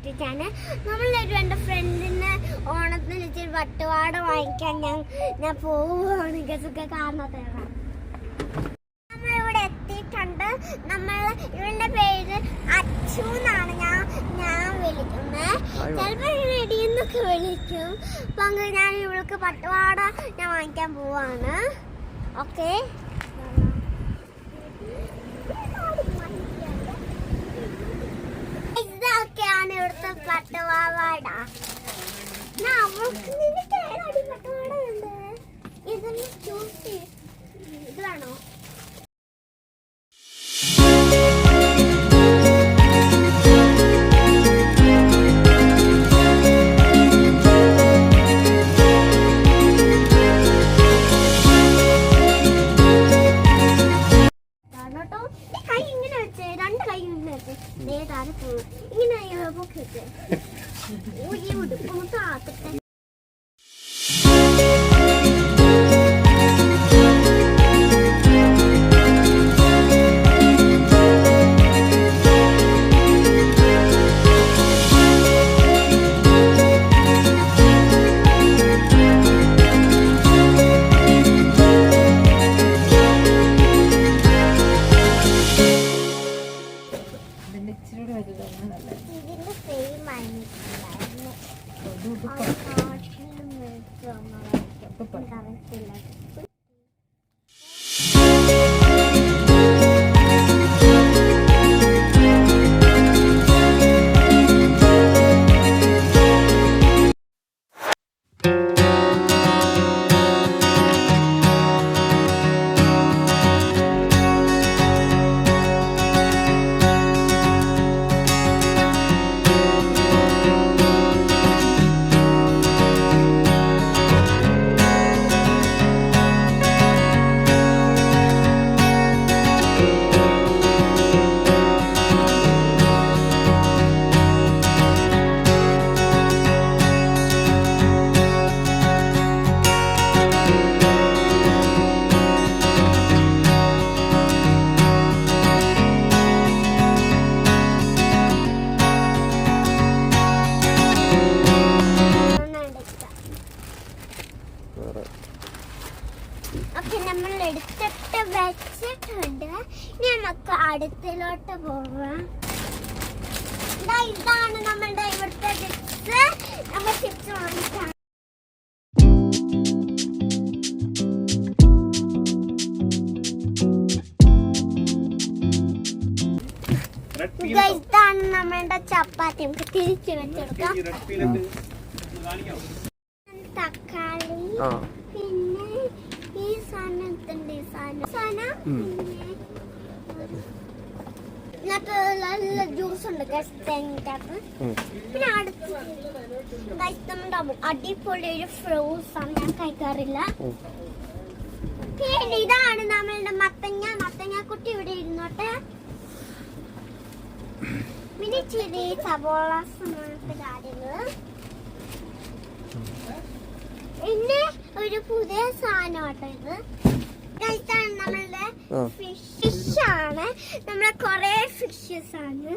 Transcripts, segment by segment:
ഇട്ടിട്ടാണ് നമ്മളൊരു എൻ്റെ ഫ്രണ്ടിന് ഓണത്തിന് ഇച്ചിരി പട്ടുപാട വാങ്ങിക്കാൻ ഞാൻ പോവുകയാണ് ഗസൊക്കെ കാണാത്തതാണ്. നമ്മളിവിടെ എത്തിയിട്ടുണ്ട്. ഇവന്റെ പേര് അച്ചു എന്നാണ് ഞാൻ വിളിക്കുന്നത്. ചിലപ്പോൾ റെഡിന്നൊക്കെ വിളിക്കും. അപ്പൊ ഞാൻ ഇവൾക്ക് പട്ടുപാട ഞാൻ വാങ്ങിക്കാൻ പോവാണ്. ഓക്കെ, ഇതൊക്കെയാണ് ഇവിടുത്തെ പട്ടുപാവാട. പട്ടുപാട ഉണ്ട്. ഇതൊന്ന് ചൂസ് ചെയ്ത് ഇത് വേണോ? ഇങ്ങനെ പൊക്കിട്ട് ഈ ഉടുപ്പൊന്ന് താക്കട്ടെ. ഇതിന്റെ സെയിം ആയിരുന്നു. ഓക്കെ, നമ്മൾ എടുത്തിട്ട് വെച്ചിട്ടുണ്ട്. നമുക്ക് അടുത്തിലോട്ട് പോവാം. ഇതാണ് നമ്മളുടെ ഇവിടുത്തെ ചിപ്സ്. നമ്മൾ ചിപ്സ് വാങ്ങിക്കാം. ഇതാണ് നമ്മളുടെ ചപ്പാത്തി. നമുക്ക് തിരിച്ചു വെച്ചെടുക്കാം. തക്കാളി, പിന്നെ ഈ സാധനത്തിന്റെ സാധനം നല്ല ജ്യൂസ് ഉണ്ട് തേങ്ങ. പിന്നെ അടുത്ത് അടിപൊളി ഒരു ഫ്രൂട്ട്സ് ആണ്, ഞാൻ കഴിക്കാറില്ല. പിന്നെ ഇതാണ് നമ്മളുടെ മത്തങ്ങ ഇവിടെ ഇരുന്നോട്ടെ. പിന്നെ ചെറിയ സവോള കാര്യങ്ങള്. പിന്നെ ഒരു പുതിയ സാധനം കേട്ടോ ഇത്. ഇതാണ് നമ്മളുടെ ഫിഷ് ആണ്. നമ്മളെ കൊറേ ഫിഷസ് ആണ്.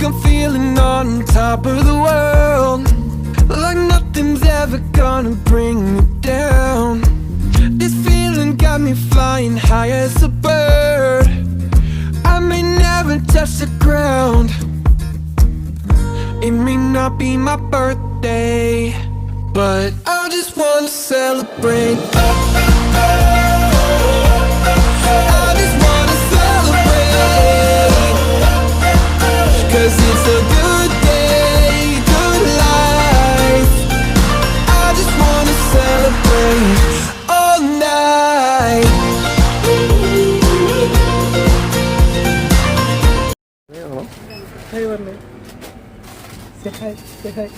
I'm feeling on top of the world, like nothing's ever gonna bring me down. This feeling got me flying high as a bird. I may never touch the ground. It may not be my birthday, but I just wanna celebrate. I just wanna celebrate, 'cause it's a good day, good life. I just wanna celebrate all night. Hi പറഞ്ഞേ. Say hi, say hi.